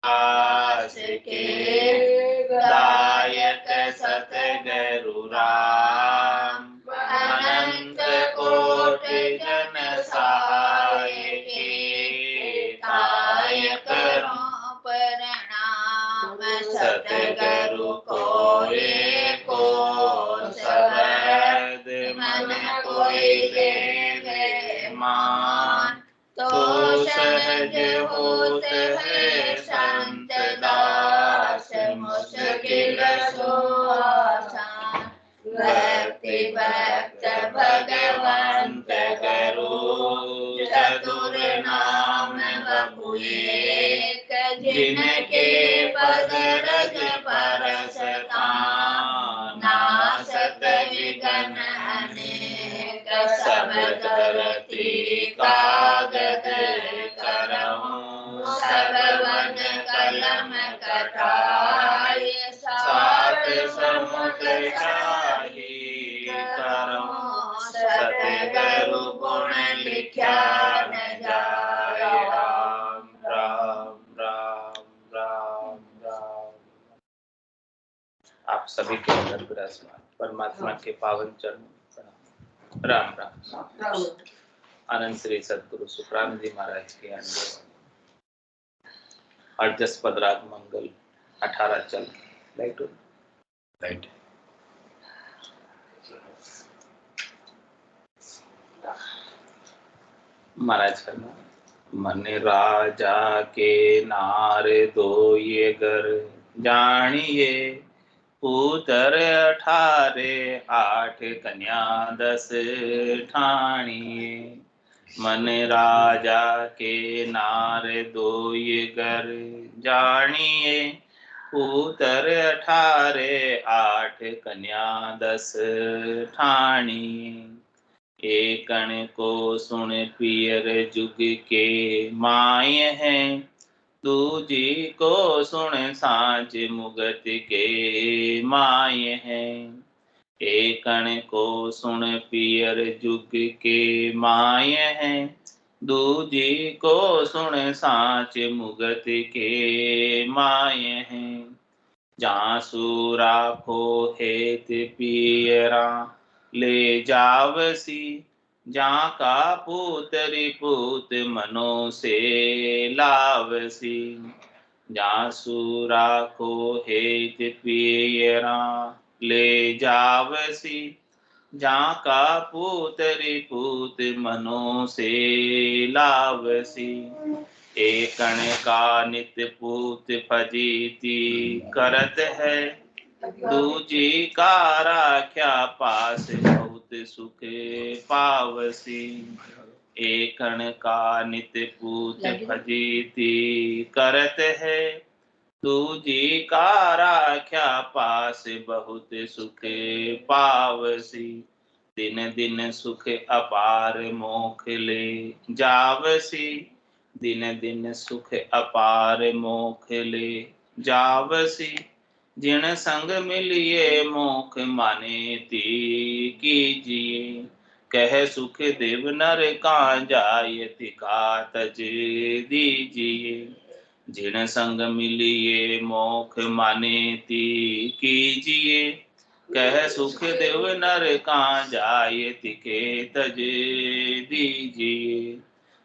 दास के दायक सतगुरु राम। अनंत कोटि जन सहाय के ताय करो प्रणाम। सतगुरु को एको शब्द मन कोई देवे मान। तो सहज होत है संत दास मुश्किल सो आसान। भक्ति भक्त भगवंत गुरु चतुर नाम बहु एक। जिनके पद रज परसता नासत विघ्न अनेक। सब धरती कागद करहूँ सब वन कलम कटाय। सात समुद्र छाई करहूँ सतगुरु गुण लिख्या न जाय। राम राम राम राम राम। आप सभी के अंदर विराजमान परमात्मा के पावन चरणों राम राम। आनंद श्री सदगुरु सुखराम जी महाराज के अंदर अर्जस पदराग मंगल 18 चल लाइट लाइट। महाराज करना मन राजा के नार दो ये गर जानिए। पुत्र 18 8 कन्या 10 ठानिए। मन राजा के नार दो ये गर जानिए। पुत्र 18 8 कन्या 10 ठानिए। एकन को सुन पियर जुग के माय हैं। दूजी को सुन सांझ मुगत के माय हैं। एकन को सुन पियर जुग के माय हैं। दूजी को सुन सांच मुगत के माय हैं। जासू राखो हेत पियरा ले जावसी। जा का पुतरी पूत मनो से लावसी। जासू राखो हेत पियरा ले जावसी। जा का पुतरी पूत मनो से लावसी। एकण का नित्य पूत फजीती करत है। दूजी का राख्या पास बहुत सुख पावसी। एकण का नित्य पूत फजीती करत है। दूजी का राख्या पास बहुत सुख पावसी। दिन दिन सुख अपार मोख ले जावसी। दिन दिन सुख अपार मोख ले जावसी। जिन संग मिलिए मोख माने ती कीजिए। कह सुख देव नर का जाय तिका तज दीजिए। जिन संग मिलिए मोख माने ती कीजिए। कह सुख देव नर का जाय तिके तज दीजिए।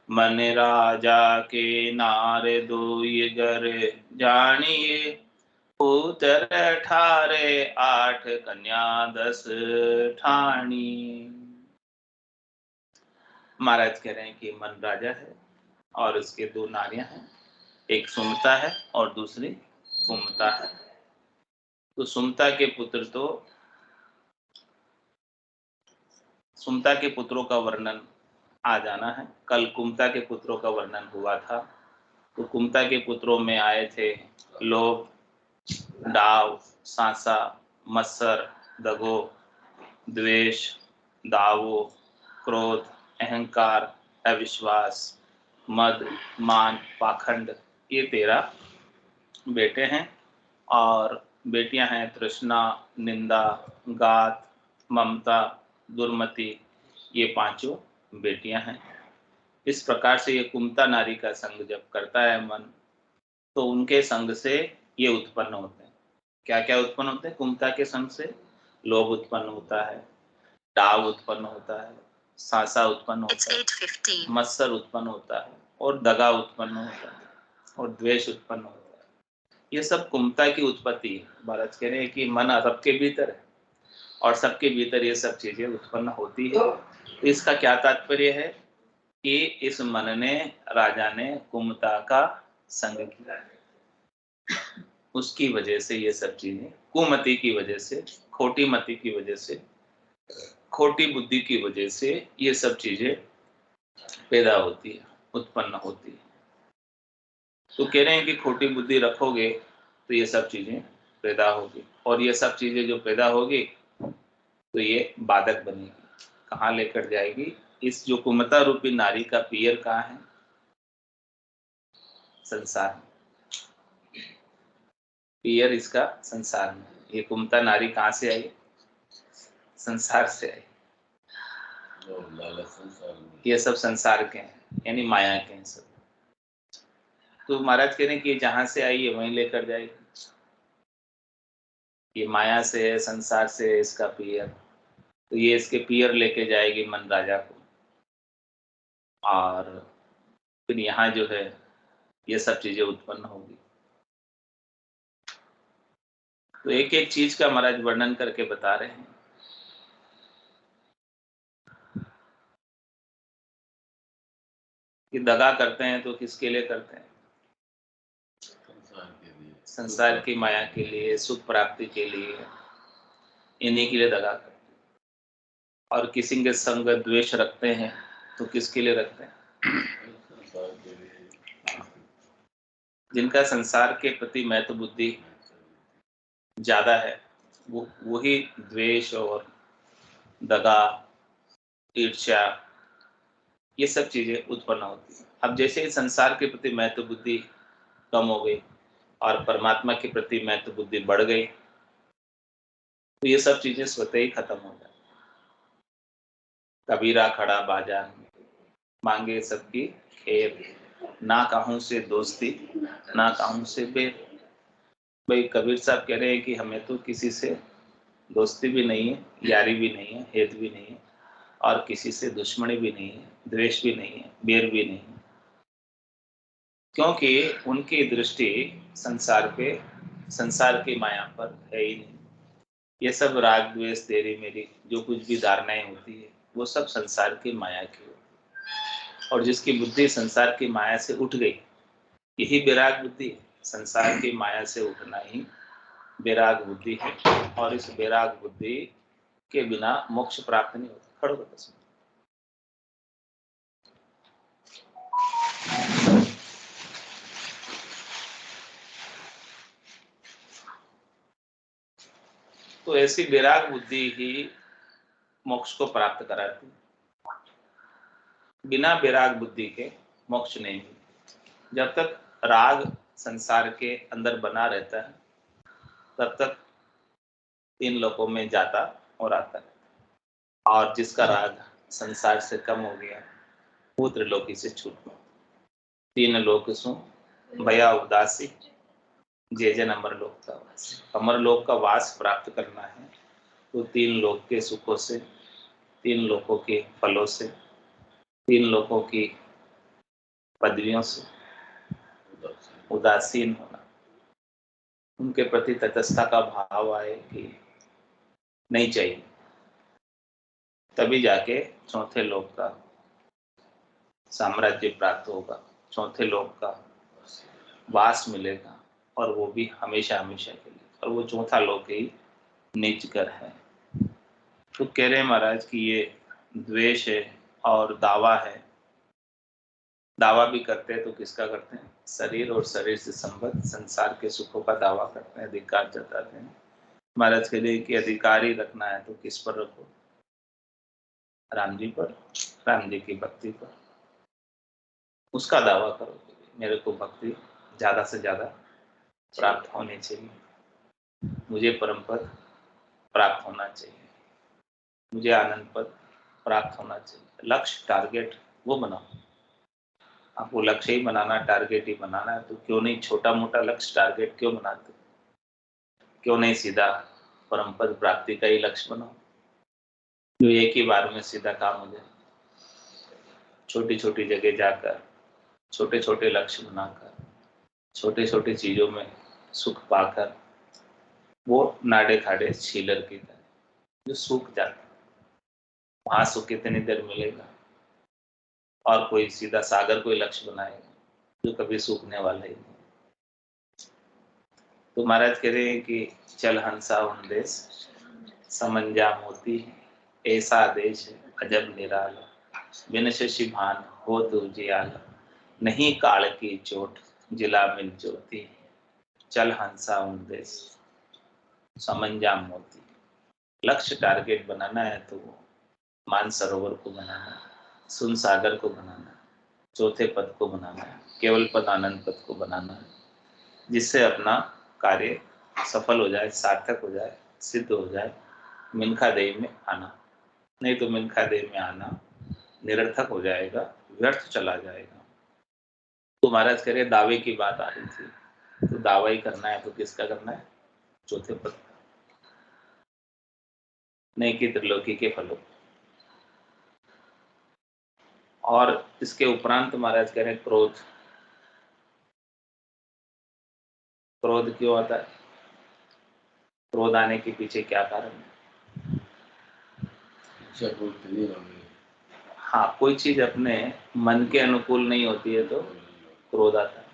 मन राजा के नार दो ये गर जानिए। पुत्र 18 8 कन्या 10 ठानी। महाराज कह रहे हैं कि मन राजा है और उसके 2 नारियां हैं। एक सुमता है और दूसरी कुमता है। तो सुमता के पुत्रों का वर्णन आ जाना है। कल कुमता के पुत्रों का वर्णन हुआ था। तो कुमता के पुत्रों में आए थे लोभ, डाव, सांसा, मत्सर, दगो, द्वेष, दावो, क्रोध, अहंकार, अविश्वास, मद, मान, पाखंड। ये 13 बेटे हैं। और बेटियां हैं तृष्णा, निंदा, गात, ममता, दुर्मति। ये 5 बेटियां हैं। इस प्रकार से ये कुमता नारी का संग जब करता है मन, तो उनके संग से ये उत्पन्न होते हैं। क्या क्या उत्पन्न होते हैं? कुमता के संग से लोभ उत्पन्न होता है, डाव उत्पन्न होता है, सासा उत्पन्न होता है, मत्सर उत्पन्न होता है और दगा उत्पन्न होता है और द्वेष उत्पन्न होता है। ये सब कुमता की उत्पत्ति है। महाराज कह रहे हैं कि मन सबके भीतर है और सबके भीतर ये सब चीजें उत्पन्न होती है। तो इसका क्या तात्पर्य है कि इस मन ने, राजा ने कुमता का संग किया है, उसकी वजह से ये सब चीजें, कुमति की वजह से, खोटी मति की वजह से, खोटी बुद्धि की वजह से ये सब चीजें पैदा होती है, उत्पन्न होती है। तो कह रहे हैं कि खोटी बुद्धि रखोगे तो ये सब चीजें पैदा होगी, और ये सब चीजें जो पैदा होगी तो ये बाधक बनेगी। कहाँ लेकर जाएगी? इस जो कुमता रूपी नारी का पियर कहाँ है? संसार में। पियर इसका संसार में। ये कुमता नारी कहाँ से आई? संसार से आई। ये सब संसार के हैं, यानी माया के हैं सब। तो महाराज कह रहे हैं कि जहां से आई है वहीं लेकर जाएगी। ये माया से है, संसार से है इसका पियर, तो ये इसके पियर लेके जाएगी मन राजा को, और फिर यहाँ जो है ये सब चीजें उत्पन्न होगी। तो एक एक चीज का महाराज वर्णन करके बता रहे हैं। कि दगा करते हैं तो किसके लिए करते हैं? संसार की माया के लिए, सुख प्राप्ति के लिए, इन्हीं के लिए दगा करते हैं। और किसी के संग द्वेष रखते हैं तो किसके लिए रखते हैं? जिनका संसार के प्रति महत्व बुद्धि ज्यादा है, वो वही द्वेष और दगा, ईर्ष्या, ये सब चीजें उत्पन्न होती है। अब जैसे ही संसार के प्रति महत्व बुद्धि कम हो गई और परमात्मा के प्रति महत्व बुद्धि बढ़ गई, तो ये सब चीजें स्वतः ही खत्म हो जाती। कबीरा खड़ा बाजार में, मांगे सबकी खेर, ना कहूं से दोस्ती, ना कहूं से बैर। भाई कबीर साहब कह रहे हैं कि हमें तो किसी से दोस्ती भी नहीं है, यारी भी नहीं है, हेत भी नहीं है, और किसी से दुश्मनी भी नहीं है, द्वेष भी नहीं है, बैर भी नहीं है। क्योंकि उनकी दृष्टि संसार पे, संसार की माया पर है ही नहीं। ये सब राग द्वेष तेरी मेरी जो कुछ भी धारणाएं होती है वो सब संसार की माया की होती है। और जिसकी बुद्धि संसार की माया से उठ गई, यही विराग बुद्धि है। संसार की माया से उठना ही विराग बुद्धि है, और इस विराग बुद्धि के बिना मोक्ष प्राप्त नहीं होता। खड़ो हो बस। तो ऐसी विराग बुद्धि ही मोक्ष को प्राप्त कराती है। बिना विराग बुद्धि के मोक्ष नहीं मिलता। जब तक राग संसार के अंदर बना रहता है तब तक तीन लोकों में जाता और आता है, और जिसका राग संसार से कम हो गया वो त्रिलोकी से छूट गया। तीन लोक सु भया उदासी, जे जन अमर लोक का वास। अमर लोक का वास प्राप्त करना है तो तीन लोक के सुखों से, तीन लोकों के फलों से, तीन लोकों की पदवियों से उदासीन होना, उनके प्रति तटस्थता का भाव आए कि नहीं चाहिए, तभी जाके चौथे लोक का साम्राज्य प्राप्त होगा, चौथे लोक का वास मिलेगा, और वो भी हमेशा हमेशा के लिए। और वो चौथा लोक ही नीचकर है। तो कह रहे हैं महाराज कि ये द्वेष है और दावा है। दावा भी करते हैं तो किसका करते हैं? शरीर और शरीर से संबद्ध संसार के सुखों का दावा करते हैं, अधिकार जताते हैं। महाराज के लिए कि अधिकार ही रखना है तो किस पर रखो? राम जी पर, राम जी की भक्ति पर। उसका दावा करो, मेरे को भक्ति ज्यादा से ज्यादा प्राप्त होनी चाहिए, मुझे परम पद प्राप्त होना चाहिए, मुझे आनंद पद प्राप्त होना चाहिए। लक्ष्य, टारगेट वो बनाओ। आपको लक्ष्य ही बनाना, टारगेट ही बनाना है, तो क्यों नहीं छोटा मोटा लक्ष्य टारगेट क्यों बनाते? क्यों नहीं सीधा परम पद प्राप्ति का ही लक्ष्य बनाओ, जो एक ही बार में सीधा काम हो जाए। छोटी छोटी जगह जाकर, छोटे छोटे लक्ष्य बनाकर, छोटे छोटे चीजों में सुख पाकर, वो नाड़े खाड़े छीलर की तरह जो सूख जाता, वहां सुख कितनी देर मिलेगा? और कोई सीधा सागर कोई लक्ष्य बनाएगा जो कभी सूखने वाला ही नहीं। तो महाराज कह रहे हैं कि चल हंसा उन देश समंजा मोती, ऐसा देश अजब निराला, बिन शशि भान हो दूजियाला, नहीं काल की चोट जिला मिल ज्योति, चल हंसा उन देश समंजा मोती। लक्ष्य टारगेट बनाना है तो मानसरोवर को बनाना है, सुन सागर को बनाना है, चौथे पद को बनाना है, केवल पद आनंद पद को बनाना है, जिससे अपना कार्य सफल हो जाए, सार्थक हो जाए, सिद्ध हो जाए, मिनखा देह में आना। नहीं तो मिनखा देह में आना निरर्थक हो जाएगा, व्यर्थ चला जाएगा। तो महाराज कह रहे दावे की बात आ रही थी, तो दावा ही करना है तो किसका करना है? चौथे पद का, नहीं कि त्रिलोकी के फलों। और इसके उपरांत महाराज कह रहे क्रोध। क्रोध क्यों आता है? क्रोध आने के पीछे क्या कारण है? हाँ, कोई चीज अपने मन के अनुकूल नहीं होती है तो क्रोध आता है।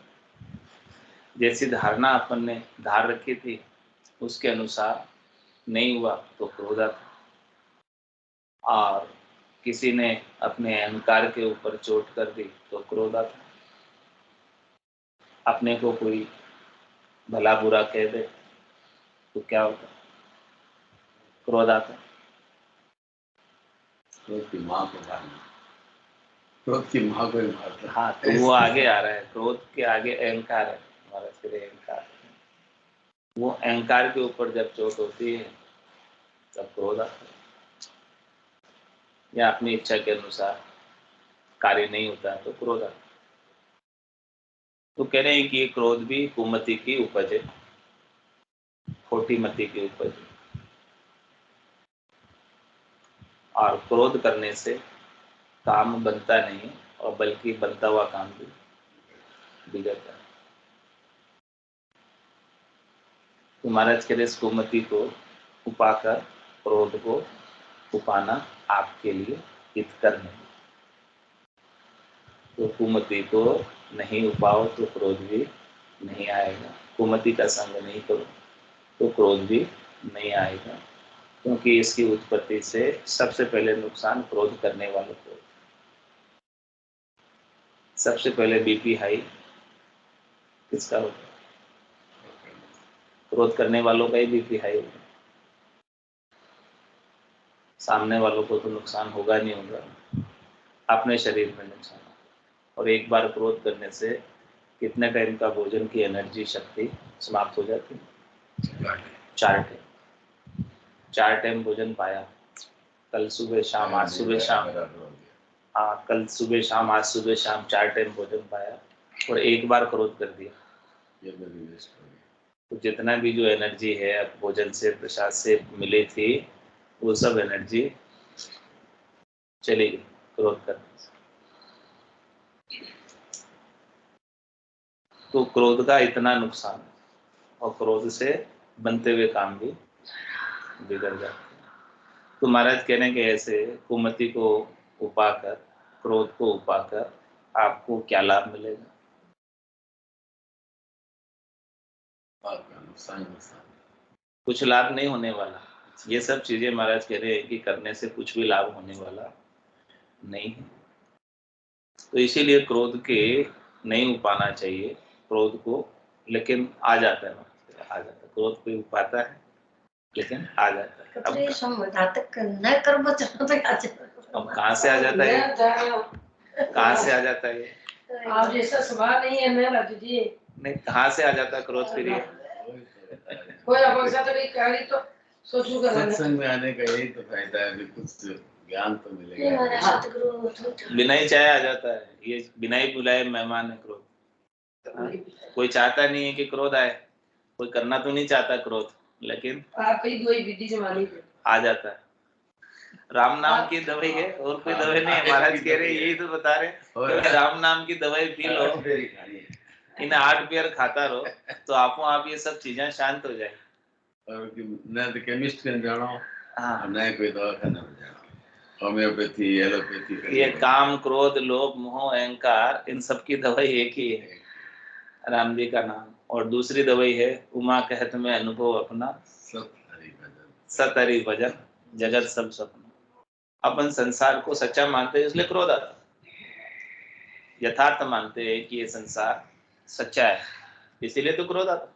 जैसी धारणा अपन ने धार रखी थी उसके अनुसार नहीं हुआ तो क्रोध आता है। और किसी ने अपने अहंकार के ऊपर चोट कर दी तो क्रोध आता है। अपने को कोई भला बुरा कह दे तो क्या होता है? क्रोध आता है। क्रोध की माँ को मारना, क्रोध की माँ को ही मारता। हाँ, तो वो आगे आ रहा है। क्रोध के आगे अहंकार है, हमारा सिर्फ अहंकार। वो अहंकार के ऊपर जब चोट होती है तब क्रोध आता है, या अपनी इच्छा के अनुसार कार्य नहीं होता है तो क्रोध आता है। तो कह रहे हैं कि ये क्रोध भी कुमति की उपज है, खोटी मति की उपज है। और क्रोध करने से काम बनता नहीं और बल्कि बनता हुआ काम भी बिगड़ता है। तो महाराज कह रहे इस कुमति को उपाकर क्रोध को उपाना आपके लिए हितकर नहीं। तो कुमति को नहीं उपाओ तो क्रोध भी नहीं आएगा। कुमति का संग नहीं करो तो क्रोध भी नहीं आएगा, क्योंकि इसकी उत्पत्ति से सबसे पहले नुकसान क्रोध करने वालों को। सबसे पहले बीपी हाई किसका होगा? क्रोध करने वालों का ही बीपी हाई होगा। सामने वालों को तो नुकसान होगा नहीं होगा, अपने शरीर में नुकसान। और एक बार क्रोध करने से कितने टाइम का भोजन की एनर्जी शक्ति समाप्त हो जाती है? 4 टाइम भोजन पाया, कल सुबह शाम, आज सुबह शाम। हाँ, कल सुबह शाम, आज सुबह शाम 4 टाइम भोजन पाया और एक बार क्रोध कर दिया, तो जितना भी जो एनर्जी है भोजन से प्रसाद से मिली थी वो सब एनर्जी चली गई क्रोध करने से। तो क्रोध का इतना नुकसान, और क्रोध से बनते हुए काम भी बिगड़ जाते हैं। तो महाराज कह रहे हैं कि ऐसे कुमति को उपाकर, क्रोध को उपाकर आपको क्या लाभ मिलेगा? कुछ लाभ नहीं होने वाला। ये सब चीजें महाराज कह रहे हैं कि करने से कुछ भी लाभ होने वाला नहीं है। तो इसीलिए क्रोध के नहीं उपाना चाहिए क्रोध को, लेकिन आ जाता है, आ जाता है। क्रोध कोई उपाता है लेकिन आ जाता है। अब कहाँ से आ जाता है? कहाँ से आ जाता है? आप जैसा स्वभाव नहीं है मेरा जी। नहीं, कहाँ से आ जाता है क्रोध? फिर ये कोई अपेक्षा तो नहीं करी तो सोचूंगा। सत्संग में आने का यही तो फायदा है कि कुछ ज्ञान तो नहीं मिलेगा। हमारे सतगुरु तो बिना ही चाहे आ जाता है, ये बिना ही बुलाए मेहमान है क्रोध। हाँ? कोई चाहता नहीं है कि क्रोध आए, कोई करना तो नहीं चाहता क्रोध, लेकिन आप ही दो ही विधि से मानी थे। आ जाता है। राम नाम की दवाई है, और कोई दवाई नहीं है। महाराज कह रहे यही तो बता रहे, क्योंकि राम नाम की दवाई पी लो, इन 8 पेयर खाता रहो, तो आपो आप ये सब चीजें शांत हो जाए। और न तो केमिस्ट के जानो, हाँ, न कोई दवाखाना में जानो, होम्योपैथी एलोपैथी ये काम क्रोध लोभ मोह अहंकार, इन सब की दवाई एक ही है, राम जी का नाम। और दूसरी दवाई है उमा कहत में अनुभव अपना, सत हरि भजन जगत सब सपना। अपन संसार को सच्चा मानते हैं इसलिए क्रोध आता है, यथार्थ मानते हैं कि ये संसार सच्चा है इसीलिए तो क्रोध आता है।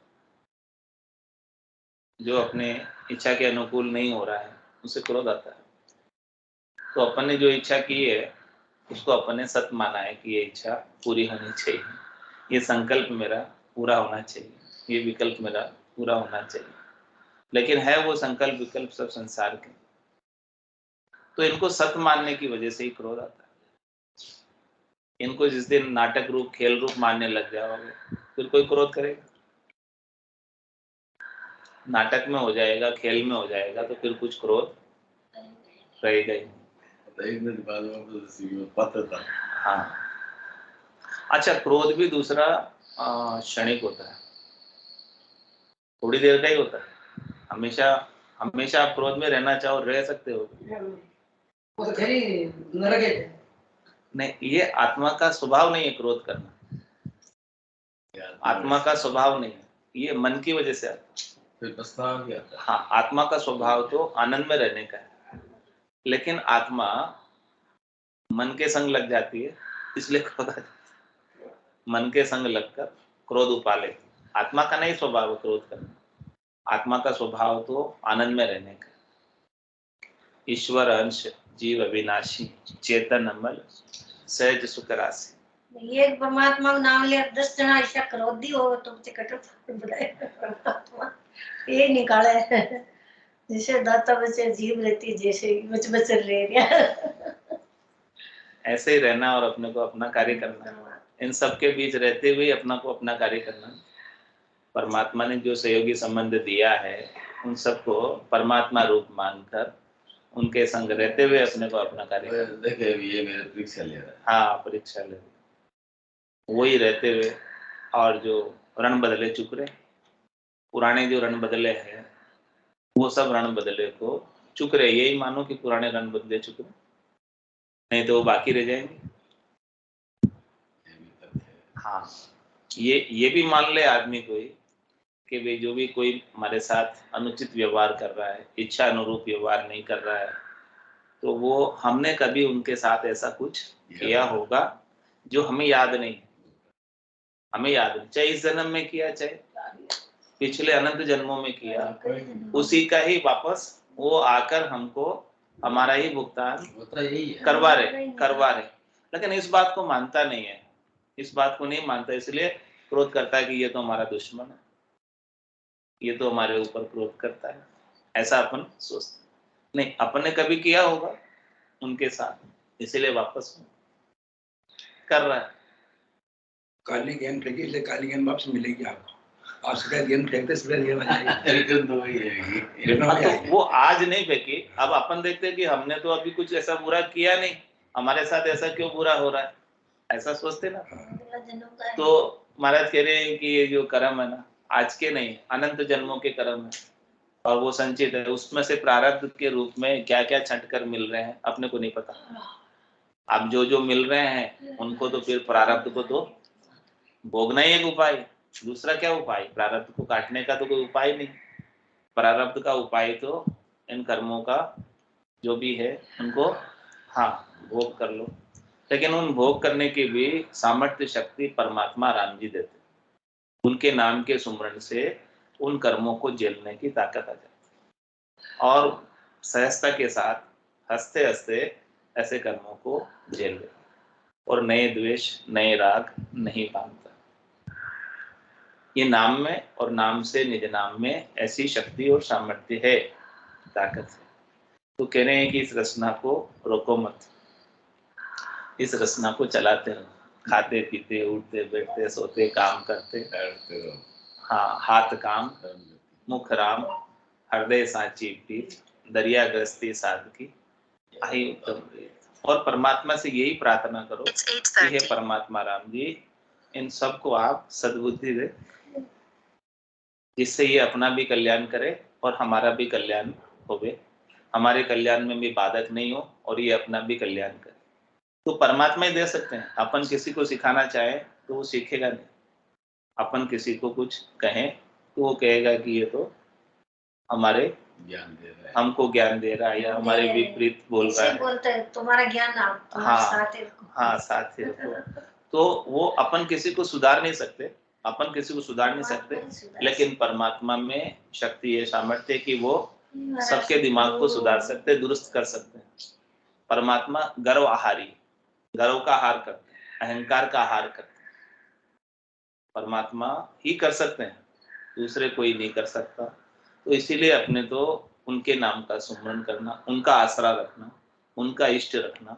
जो अपने इच्छा के अनुकूल नहीं हो रहा है उसे क्रोध आता है। तो अपन ने जो इच्छा की है उसको अपन ने सत्य माना है कि ये इच्छा पूरी होनी चाहिए, ये संकल्प मेरा पूरा होना चाहिए, ये विकल्प मेरा पूरा होना चाहिए, लेकिन है वो संकल्प विकल्प सब संसार के। तो इनको सत्य मानने की वजह से ही क्रोध आता है। इनको जिस दिन नाटक रूप खेल रूप मानने लग जाओगे फिर कोई क्रोध करेगा? नाटक में हो जाएगा, खेल में हो जाएगा, तो फिर कुछ क्रोध रहेगा ही। एक मिनट बाद वापस पता था। हाँ, अच्छा, क्रोध भी दूसरा क्षणिक होता है, थोड़ी देर का ही होता है। हमेशा हमेशा आप क्रोध में रहना चाहो रह सकते हो? वो तो खरी नरक है। नहीं, ये आत्मा का स्वभाव नहीं है क्रोध करना, आत्मा का स्वभाव नहीं है, ये मन की वजह से आता है। फिर पछतावा क्या था? हाँ, आत्मा का स्वभाव तो आनंद में रहने का है, लेकिन आत्मा मन के संग लग जाती है इसलिए क्रोध आ जाता है। मन के संग लगकर क्रोध उपा लेती है। आत्मा का नहीं स्वभाव है क्रोध करना, आत्मा का स्वभाव तो आनंद में रहने का। ईश्वर अंश जीव अविनाशी चेतन अमल सहज सुख राशि। ये परमात्मा का नाम लिया 10 जना ऐसा क्रोधी हो तो मुझे कटो बुलाए परमात्मा ये निकाले जैसे दाता बच्चे जीव रहती जैसे बच बच रह रहा ऐसे ही रहना और अपने को अपना कार्य करना, इन सब के बीच रहते हुए अपना को अपना कार्य करना। परमात्मा ने जो सहयोगी संबंध दिया है उन सबको परमात्मा रूप मानकर उनके संग रहते हुए अपने को अपना कार्य करना। देखे ये मेरे परीक्षा ले रहा है। हाँ, परीक्षा ले वही रहते हुए, और जो रण बदले चुक रहे, पुराने जो रण बदले हैं वो सब रण बदले को चुक रहे, यही मानो कि पुराने रण बदले चुक रहे, नहीं तो वो बाकी रह जाएंगे। हाँ, ये भी मान ले आदमी कोई कि भाई जो भी कोई हमारे साथ अनुचित व्यवहार कर रहा है, इच्छा अनुरूप व्यवहार नहीं कर रहा है, तो वो हमने कभी उनके साथ ऐसा कुछ किया होगा जो हमें याद नहीं, हमें याद नहीं, चाहे इस जन्म में किया चाहे पिछले अनंत जन्मों में किया, उसी का ही वापस वो आकर हमको हमारा ही भुगतान करवा रहे। लेकिन इस बात को मानता नहीं है, इस बात को नहीं मानता, इसलिए क्रोध करता है कि ये तो हमारा दुश्मन है, ये तो हमारे ऊपर क्रोध करता है, ऐसा अपन सोचते नहीं। अपन ने कभी किया होगा उनके साथ, इसीलिए वापस कर रहा है। काली गेंद फेंकी इसलिए काली गेंद वापस मिलेगी आपको, आप सफेद गेंद फेंकते सफेद गेंद रिटर्न तो वही है। तो वो आज नहीं फेंकी, अब अपन देखते हैं कि हमने तो अभी कुछ ऐसा बुरा किया नहीं, हमारे साथ ऐसा क्यों बुरा हो रहा है, ऐसा सोचते ना। तो महाराज कह रहे हैं कि ये जो कर्म है ना आज के नहीं, अनंत जन्मों के कर्म है, और वो संचित है, उसमें से प्रारब्ध के रूप में क्या क्या छंट कर मिल रहे हैं अपने को नहीं पता। अब जो जो मिल रहे हैं उनको तो फिर प्रारब्ध को तो भोगना ही एक उपाय, दूसरा क्या उपाय? प्रारब्ध को काटने का तो कोई उपाय नहीं, प्रारब्ध का उपाय तो इन कर्मों का जो भी है उनको हाँ भोग कर लो, लेकिन उन भोग करने की भी सामर्थ्य शक्ति परमात्मा राम जी देते, उनके नाम के सुमरण से उन कर्मों को झेलने की ताकत आ जाती और सहजता के साथ हंसते हंसते ऐसे कर्मों को झेल ले और नए द्वेष नए राग नहीं बांधता। ये नाम में और नाम से निज नाम में ऐसी शक्ति और सामर्थ्य है, ताकत है। तो कह रहे हैं कि इस रचना को रोको मत, इस रचना को चलाते रहो, खाते पीते उठते बैठते सोते काम करते। हाँ, हाथ काम मुख राम, हृदय साची प्रीत, दरिया ग्रस्ती साधकी, आई उत्तम प्रीत। और परमात्मा से यही प्रार्थना करो कि हे परमात्मा राम जी, इन सबको आप सद्बुद्धि दे, जिससे ये अपना भी कल्याण करे और हमारा भी कल्याण होवे, हमारे कल्याण में भी बाधक नहीं हो और ये अपना भी कल्याण करे। तो परमात्मा ही दे सकते हैं। अपन किसी को सिखाना चाहे तो वो सीखेगा नहीं, अपन किसी को कुछ कहें तो वो कहेगा कि ये तो हमारे ज्ञान दे रहा है, हमको ज्ञान दे रहा है या हमारे विपरीत बोल रहा है। बोलते हैं तुम्हारा ज्ञान ना, हाँ साथ ही रखो। तो वो अपन किसी को सुधार नहीं सकते, अपन किसी को सुधार नहीं सकते, लेकिन परमात्मा में शक्ति है, सामर्थ्य कि वो सबके दिमाग को सुधार सकते, दुरुस्त कर सकते हैं। परमात्मा गर्व आहारी, गर्व का हार करते हैं, अहंकार का हार करते हैं। परमात्मा ही कर सकते हैं, दूसरे कोई नहीं कर सकता। तो इसीलिए अपने तो उनके नाम का सुमरन करना, उनका आसरा रखना, उनका इष्ट रखना,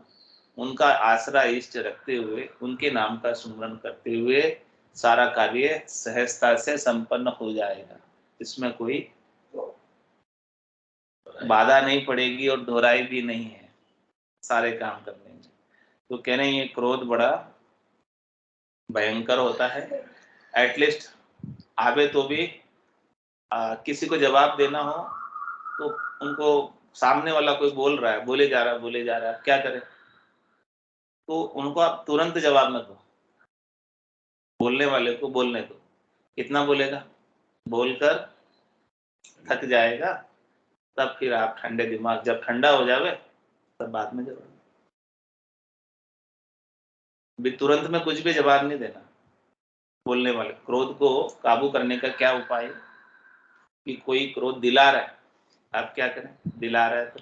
उनका आसरा इष्ट रखते हुए उनके नाम का सुमरन करते हुए सारा कार्य सहजता से संपन्न हो जाएगा। इसमें कोई बाधा नहीं पड़ेगी और दोहराई भी नहीं है, सारे काम करने में। तो कह रहे हैं ये क्रोध बड़ा भयंकर होता है। एटलीस्ट आवे तो भी किसी को जवाब देना हो तो उनको सामने वाला कोई बोल रहा है, बोले जा रहा है, क्या करें? तो उनको आप तुरंत जवाब मत दो, बोलने वाले को बोलने दो। कितना बोलेगा? बोलकर थक जाएगा, तब फिर आप ठंडे दिमाग, जब ठंडा हो जावे तब बाद में जवाब। भी तुरंत में कुछ भी जवाब नहीं देना बोलने वाले। क्रोध को काबू करने का क्या उपाय है? कि कोई क्रोध दिला रहा है, आप क्या करें? दिला रहा है तो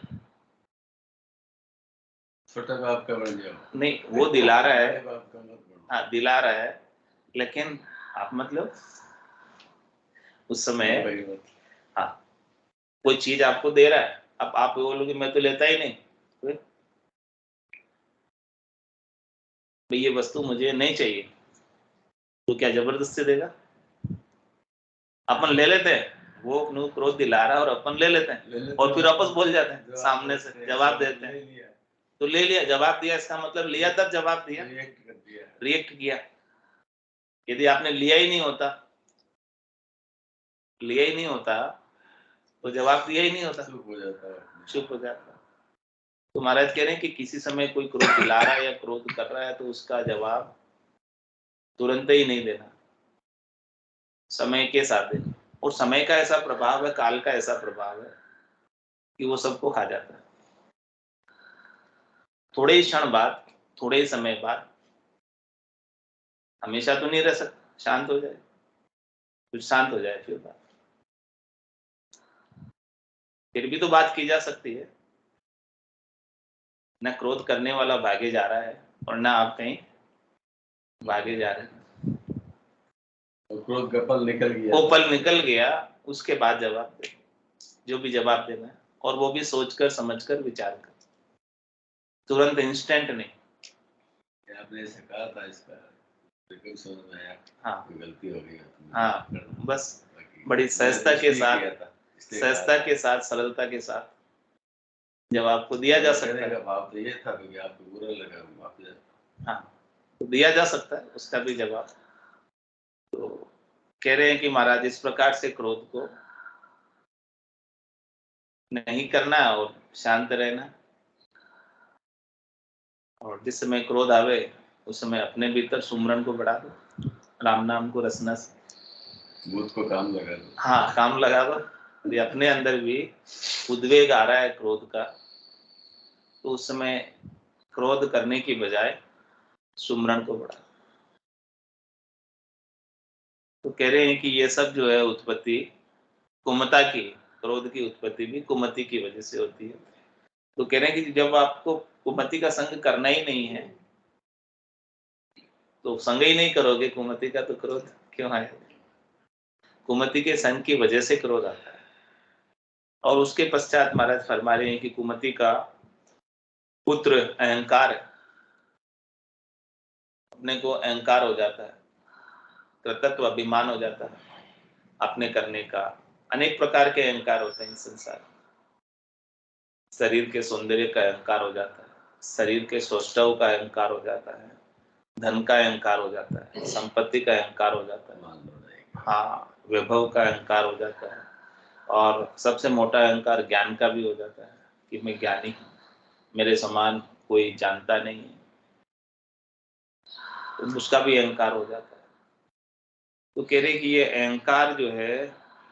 छोटा बाप का बन जाओ। नहीं, वो दिला रहा है, बाप का मत बनो। हाँ दिला रहा है, लेकिन आप मतलब उस समय हाँ कोई चीज आपको दे रहा है, अब आप बोलोगे मैं तो लेता ही नहीं, भाई ये वस्तु मुझे नहीं चाहिए, तो क्या जबरदस्ती देगा? अपन ले लेते हैं, वो क्रोध दिला रहा है और अपन ले लेते हैं और फिर वापस बोल जाते हैं, सामने से जवाब देते हैं। तो ले लिया, जवाब दिया, इसका मतलब लिया तब जवाब दिया, रिएक्ट किया। यदि आपने लिया ही नहीं होता तो जवाब दिया ही नहीं होता, चुप हो जाता। तो महाराज कह रहे हैं कि किसी समय कोई क्रोध दिला रहा है या क्रोध कर रहा है तो उसका जवाब तुरंत ही नहीं देना, समय के साथ देना। और समय का ऐसा प्रभाव है, काल का ऐसा प्रभाव है कि वो सबको खा जाता है। थोड़े ही क्षण बाद, थोड़े ही समय बाद, हमेशा तो नहीं रह सकता, शांत हो जाए, कुछ शांत हो जाए फिर बात, फिर भी तो बात की जा सकती है। न क्रोध करने वाला भागे जा रहा है और ना आप कहीं भागे जा रहे हैं। क्रोध का पल निकल गया, वो पल निकल गया, उसके बाद जवाब दे, जो भी जवाब देना है, और वो भी सोचकर समझकर विचार कर, तुरंत इंस्टेंट नहीं। आपने ऐसे कहा था, इसका बिल्कुल समझ में आया। हाँ गलती हो गई। हाँ, बस बड़ी सहजता के साथ, सरलता के साथ जवाब को दिया जा सकता है। भाव तो ये था कि आपको बुरा लगा, वापस हाँ, तो दिया जा सकता है उसका भी जवाब। तो कह रहे हैं कि महाराज इस प्रकार से क्रोध को नहीं करना और शांत रहना, और जिस समय क्रोध आवे उस समय अपने भीतर सुमरन को बढ़ा दो, राम नाम को रसना से भूत को काम लगा दो। हाँ, काम लगा दो। यदि अपने अंदर भी उद्वेग आ रहा है क्रोध का, तो उस समय क्रोध करने की बजाय सुमरन को बढ़ा। तो कह रहे हैं कि ये सब जो है उत्पत्ति कुमता की, क्रोध की उत्पत्ति भी कुमति की वजह से होती है। तो कह रहे हैं कि जब आपको कुमति का संग करना ही नहीं है, तो संग ही नहीं करोगे कुमति का, तो क्रोध क्यों आएगा? कुमति के संग की वजह से क्रोध आता है। और उसके पश्चात महाराज फरमा रहे हैं कि कुमति का पुत्र अहंकार है, अपने को अहंकार हो जाता है, कृतत्व अभिमान हो जाता है अपने करने का। अनेक प्रकार के अहंकार होते हैं इस संसार में। शरीर के सौंदर्य का अहंकार हो जाता है, शरीर के सौष्ठव का अहंकार हो जाता है, धन का अहंकार हो जाता है, संपत्ति का अहंकार हो जाता है, हाँ, वैभव का अहंकार हो जाता है, और सबसे मोटा अहंकार ज्ञान का भी हो जाता है कि मैं ज्ञानी हूँ, मेरे समान कोई जानता नहीं है, तो उसका भी अहंकार हो जाता है। तो कह रहे कि ये अहंकार जो है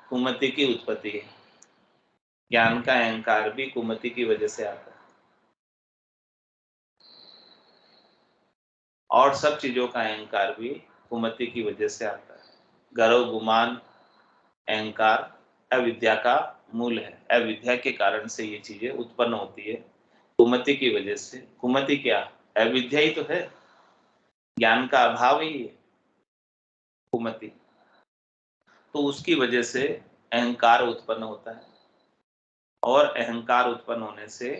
कुमति की उत्पत्ति है। ज्ञान का अहंकार भी कुमति की वजह से आता है, और सब चीजों का अहंकार भी कुमति की वजह से आता है। गर्व, गुमान, अहंकार अविद्या का मूल है। अविद्या के कारण से ये चीजें उत्पन्न होती है कुमति की वजह से। कुमति क्या? अविद्या ही तो है, ज्ञान का अभाव ही है कुमति। तो उसकी वजह से अहंकार उत्पन्न होता है, और अहंकार उत्पन्न होने से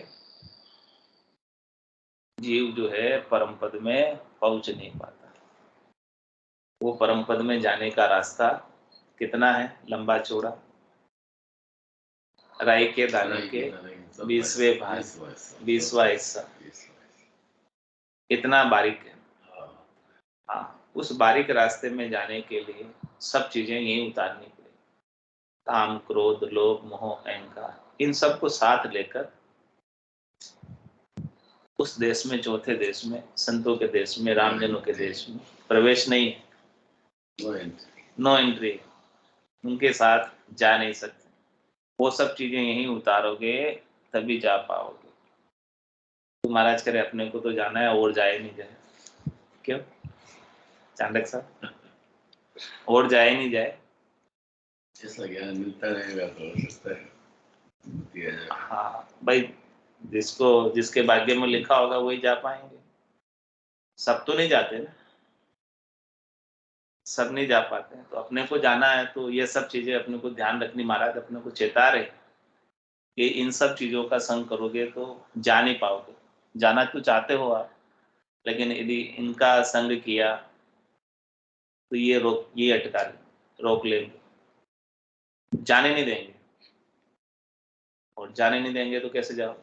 जीव जो है परम पद में पहुंच नहीं पाता। वो परम पद में जाने का रास्ता कितना है? लंबा चौड़ा, राई के दाने के 20वें भाग, 20वां हिस्सा, इतना बारीक है। हाँ, उस बारीक रास्ते में जाने के लिए सब चीजें यही उतारनी पड़ेगी। काम, क्रोध, लोभ, मोह, अहंकार, इन सबको साथ लेकर उस देश में, चौथे देश में, संतों के देश में, रामजनों के देश में प्रवेश नहीं है, नो एंट्री। उनके साथ जा नहीं सकते। वो सब चीजें यहीं उतारोगे तभी जा पाओगे। तो महाराज करे अपने को तो जाना है, और जाए नहीं जाए। क्यों चांडक साहब? और जाए नहीं जाए, ऐसा ज्ञान मिलता रहेगा तो हो सकता है। हाँ भाई, जिसके भाग्य में लिखा होगा वही जा पाएंगे। सब तो नहीं जाते ना, सब नहीं जा पाते हैं। तो अपने को जाना है तो ये सब चीजें अपने को ध्यान रखनी। महाराज अपने को चेता रहे कि इन सब चीजों का संग करोगे तो जा नहीं पाओगे। जाना तो चाहते हो आप, लेकिन यदि इनका संग किया तो ये अटका रोक लेंगे, जाने नहीं देंगे। और जाने नहीं देंगे तो कैसे जाओ?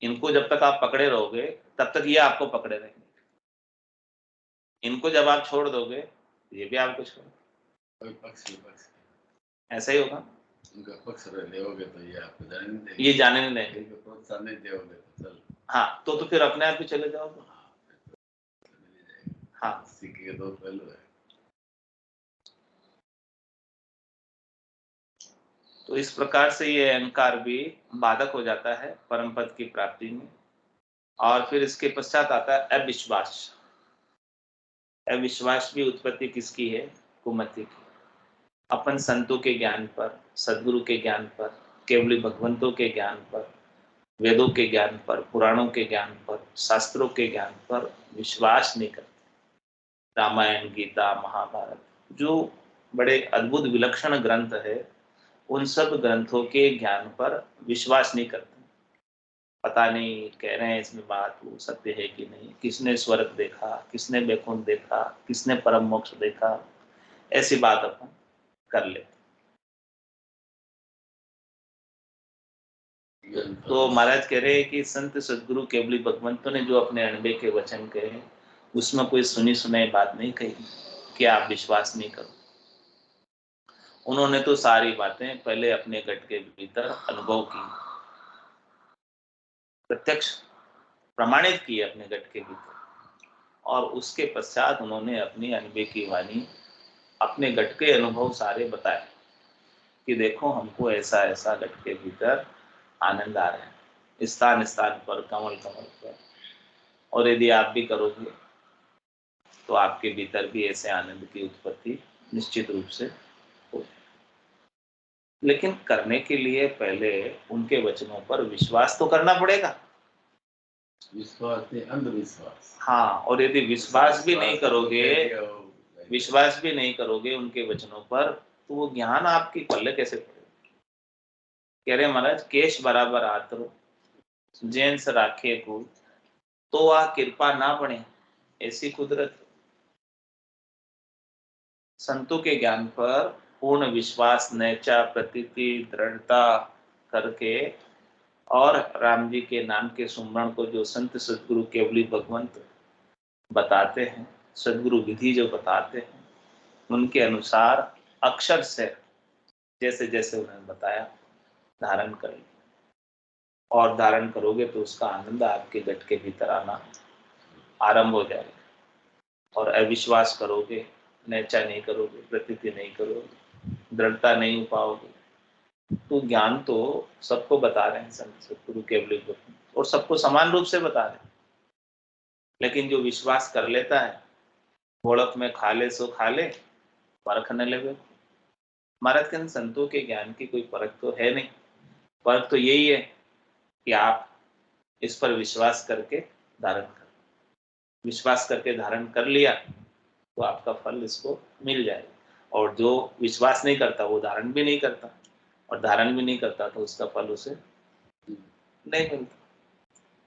इनको जब तक आप पकड़े रहोगे तब तक ये आपको पकड़े रहेंगे। इनको जब आप छोड़ दोगे ये भी आपको छोड़, ऐसा ही होगा। उनका पक्ष लेओगे तो ये आपको जाने नहीं देंगे, ये जाने नहीं देंगे, प्रोत्साहन नहीं दोगे तो चल। हाँ, तो फिर अपने आप ही चले जाओगे। हाँ, सिक्के के दो पहलू है। तो इस प्रकार से ये अहंकार भी बाधक हो जाता है परम पद की प्राप्ति में। और फिर इसके पश्चात आता है अविश्वास। अविश्वास की उत्पत्ति किसकी है? कुमति की। अपन संतों के ज्ञान पर, सदगुरु के ज्ञान पर, केवली भगवंतों के ज्ञान पर, वेदों के ज्ञान पर, पुराणों के ज्ञान पर, शास्त्रों के ज्ञान पर विश्वास नहीं करते। रामायण, गीता, महाभारत जो बड़े अद्भुत विलक्षण ग्रंथ है, उन सब ग्रंथों के ज्ञान पर विश्वास नहीं करते। पता नहीं, कह रहे हैं इसमें बात, वो सत्य है कि नहीं, किसने स्वर्ग देखा, किसने वैकुंठ देखा, किसने परम मोक्ष देखा, ऐसी बात अपन कर ले। तो महाराज कह रहे हैं कि संत सदगुरु केवली भगवंतों ने जो अपने अणबे के वचन कहे, उसमें कोई सुनी सुनाई बात नहीं कही कि आप विश्वास नहीं करो। उन्होंने तो सारी बातें पहले अपने गट के भीतर अनुभव की, प्रत्यक्ष प्रमाणित की अपने गट के भीतर, और उसके पश्चात उन्होंने अपनी अनुभव की वाणी, अपने गट के अनुभव सारे बताए कि देखो हमको ऐसा ऐसा गट के भीतर आनंद आ रहा है, स्थान स्थान पर, कमल कमल पर, और यदि आप भी करोगे तो आपके भीतर भी ऐसे आनंद की उत्पत्ति निश्चित रूप से हो। लेकिन करने के लिए पहले उनके वचनों पर विश्वास तो करना पड़ेगा। विश्वास नहीं, अंधविश्वास। हाँ, और यदि विश्वास भी नहीं करोगे, विश्वास भी नहीं करोगे उनके वचनों पर, तो वो ज्ञान आपकी पल्ले कैसे पड़ेगा? कह रहे महाराज केश बराबर आतरो जेंस राखे को तो आ कृपा ना बने, ऐसी कुदरत। संतों के ज्ञान पर पूर्ण विश्वास, नैचा, प्रतीति, दृढ़ता करके और राम जी के नाम के सुमरण को जो संत सदगुरु केवली भगवंत बताते हैं, सदगुरु विधि जो बताते हैं, उनके अनुसार अक्षर से जैसे जैसे उन्होंने बताया धारण करें, और धारण करोगे तो उसका आनंद आपके गट के भीतर आना आरंभ हो जाएगा। और अविश्वास करोगे, नैचा नहीं करोगे, प्रतीति नहीं करोगे, दृढ़ता नहीं पाओगे, तो ज्ञान तो सबको बता रहे हैं संत सदगुरु केवली भगवंत, और सबको समान रूप से बता रहे हैं। लेकिन जो विश्वास कर लेता है, घोड़क में खा ले सो खा ले, परख न लेवे। महाराज के संतों के ज्ञान की कोई परख तो है नहीं। परख तो यही है कि आप इस पर विश्वास करके धारण कर, विश्वास करके धारण कर लिया तो आपका फल इसको मिल जाएगा। और जो विश्वास नहीं करता वो धारण भी नहीं करता, और धारण भी नहीं करता तो उसका फल उसे नहीं मिलता।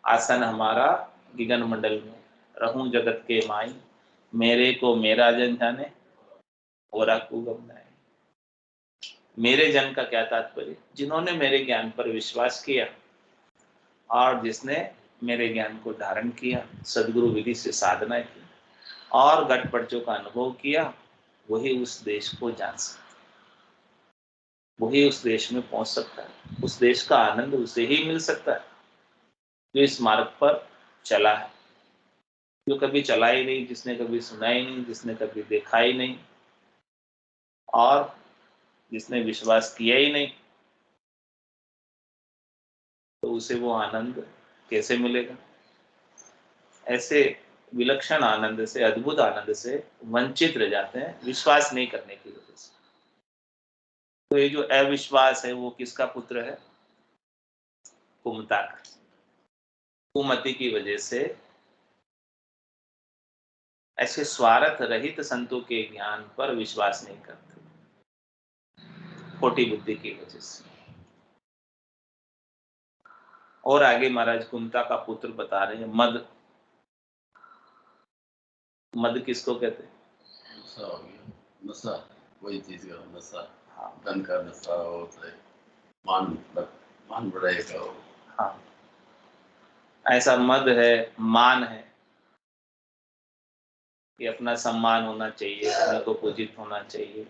आसन हमारा गगन मंडल में, रहूं जगत के माई, मेरे को मेरा जन जाने और को गमनाए। मेरे जन का क्या तात्पर्य? जिन्होंने मेरे ज्ञान पर विश्वास किया और जिसने मेरे ज्ञान को धारण किया, सदगुरु विधि से साधना की और घट पर्चों का अनुभव किया, वही उस देश को जान सकता, वही उस देश में पहुंच सकता है। उस देश का आनंद उसे ही मिल सकता है जो इस मार्ग पर चला है। जो कभी चला ही नहीं, जिसने कभी सुना ही नहीं, जिसने कभी देखा ही नहीं, और जिसने विश्वास किया ही नहीं, तो उसे वो आनंद कैसे मिलेगा? ऐसे विलक्षण आनंद से, अद्भुत आनंद से वंचित रह जाते हैं विश्वास नहीं करने की वजह से। तो ये जो अविश्वास है वो किसका पुत्र है? कुमता का। कुमति की वजह से ऐसे स्वार्थ रहित संतों के ज्ञान पर विश्वास नहीं करते, खोटी बुद्धि की वजह से। और आगे महाराज कुमता का पुत्र बता रहे हैं मद। मद किसको कहते हैं? नशा हो गया, नशा कोई चीज का नशा, हाँ, धन का नशा हो, चाहे मान बढ़ाई का हो। हाँ, ऐसा मद है, मान है कि अपना सम्मान होना चाहिए, अपने को पूजित होना चाहिए।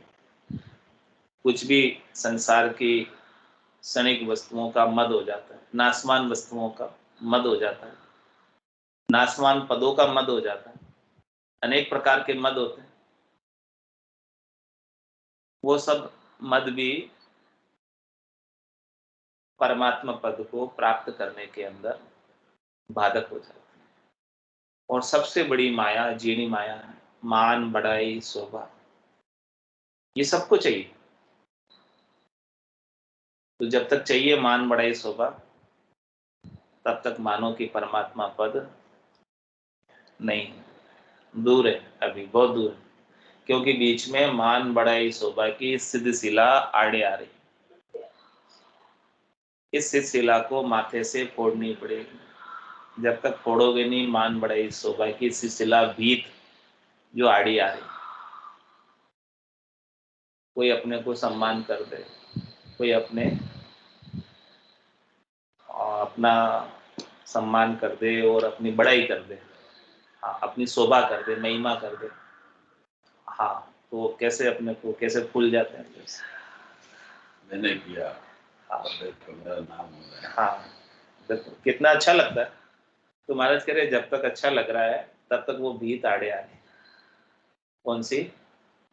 कुछ भी संसार की क्षणिक वस्तुओं का मद हो जाता है, नासमान वस्तुओं का मद हो जाता है, नासमान पदों का मद हो जाता है, अनेक प्रकार के मद होते हैं। वो सब मद भी परमात्मा पद को प्राप्त करने के अंदर बाधक हो जाता है। और सबसे बड़ी माया जीणी माया है, मान, बड़ाई, शोभा, ये सबको चाहिए। तो जब तक चाहिए मान, बड़ाई, शोभा, तब तक मानो कि परमात्मा पद नहीं, दूर है, अभी बहुत दूर है। क्योंकि बीच में मान, बड़ाई, शोभा की सिद्ध शिला आड़े आ रही। इस सिद्ध शिला को माथे से फोड़नी पड़ेगी। जब तक फोड़ोगे नहीं मान, बड़ाई, शोभा की सिद्ध शिला भीत जो आड़ी आ रही, कोई अपने को सम्मान कर दे, कोई अपना सम्मान कर दे और अपनी बड़ाई कर दे, हाँ, अपनी शोभा कर दे, महिमा कर दे, हाँ, तो कैसे अपने को कैसे भूल जाते हैं। मैंने किया, हाँ, तो मेरा नाम हो रहा है। हाँ, देखो कितना अच्छा लगता है। तो महाराज कह रहे जब तक अच्छा लग रहा है तब तक वो भीत आड़े आ रही। कौन सी?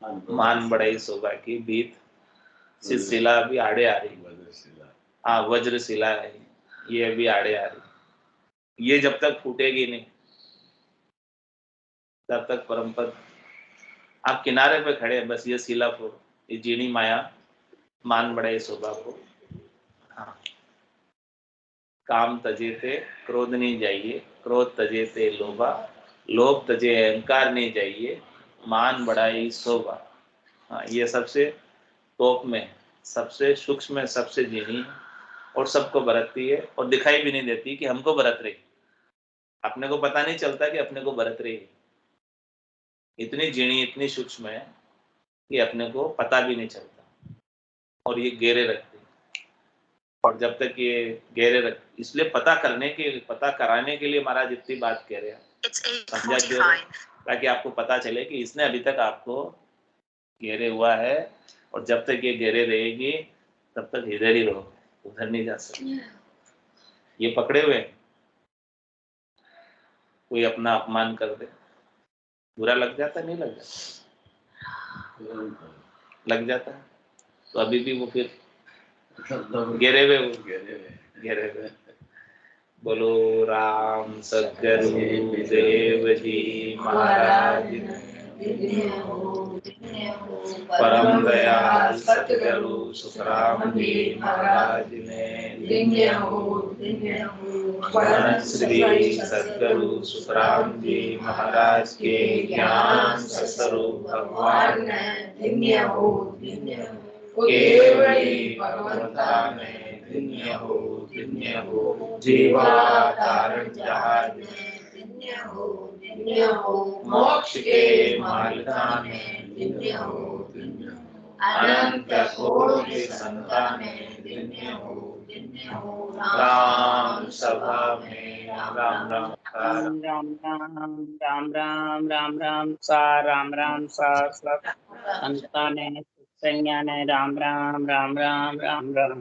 मान, बड़ाई, शोभा की भीत, शिला भी आड़े आ रही। हाँ, वज्र शिला है, ये भी आड़े आ रही। ये जब तक फूटेगी नहीं तब तक परमपद। आप किनारे पे खड़े हैं, बस ये शिला फोड़, ये जीणी माया, मान, बड़ाई, शोभा को। हाँ, काम तजे थे क्रोध नहीं जाइए, क्रोध तजे थे लोभा, लोभ तजे अहंकार नहीं जाइए, मान, बड़ाई, शोभा। हाँ, ये सबसे टॉप में, सबसे सूक्ष्म में, सबसे जीनी है। और सबको बरतती है और दिखाई भी नहीं देती कि हमको बरत रही। अपने को पता नहीं चलता कि अपने को बरत रही है। इतनी जीणी, इतनी सूक्ष्म है कि अपने को पता भी नहीं चलता और ये घेरे रखती है। और जब तक ये घेरे रख, इसलिए पता कराने के लिए महाराज इतनी बात कह रहे हैं, समझा क्यों? ताकि आपको पता चले कि इसने अभी तक आपको घेरे हुआ है और जब तक ये घेरे रहेगी तब तक इधर ही रहो, उधर नहीं जा सकते। ये पकड़े हुए हैं। कोई अपना अपमान कर दे, बुरा लग जाता, नहीं लग जाता? लग जाता है। तो अभी भी वो फिर घेरे हुए। बोलो राम सद्गुरु देव जी महाराज, परम दयाल सद्गुरु सुखराम जी महाराज ने, श्री सद्गुरु सुखराम जी महाराज के ज्ञान स्वरूप भगवान केवली भगवंता में धन्य हो जीवावतारण जहाज मोक्ष के मालिका में धन्य हो अनंत कोटि संतानें धन्य हो राम सभा में राम राम राम संताने संज्ञाने राम राम राम राम राम राम।